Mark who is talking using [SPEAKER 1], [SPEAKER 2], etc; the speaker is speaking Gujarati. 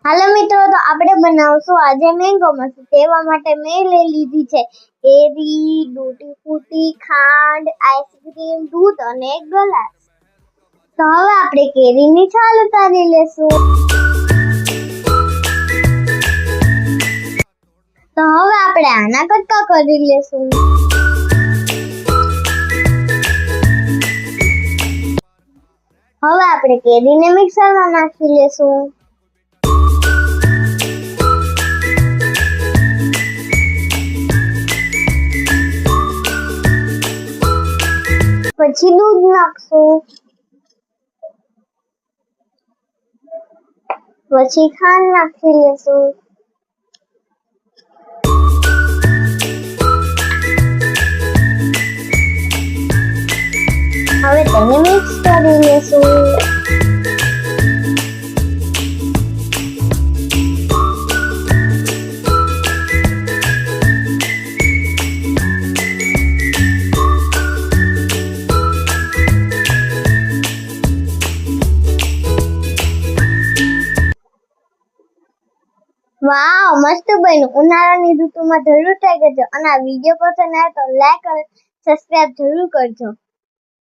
[SPEAKER 1] હાલો મિત્રો, તો આપણે બનાવશું આજે મેંગો મસ્ત. તેવા માટે મેં લઈ લીધી છે કેરી, ડૂટી ફૂટી, ખાંડ, આઈસ્ક્રીમ, દૂધ અને એક ગ્લાસ. તો હવે આપણે કેરીની છાલ ઉતારી લેશું. તો હવે આપણે આના કટકા કરી લેશું. હવે આપણે કેરીને મિક્સરમાં નાખી લેશું. પછી દૂધ નાખશું. પછી ખાંડ નાખી લેશું. હવે તેને મિક્સ કરી લેશું. વાવ, મસ્ત બન્યું. ઉનાળાની ઋતુમાં જરૂર ટ્રાય કરજો અને આ વિડીયો પસંદ આવે તો લાઈક અને સબસ્ક્રાઇબ જરૂર કરજો.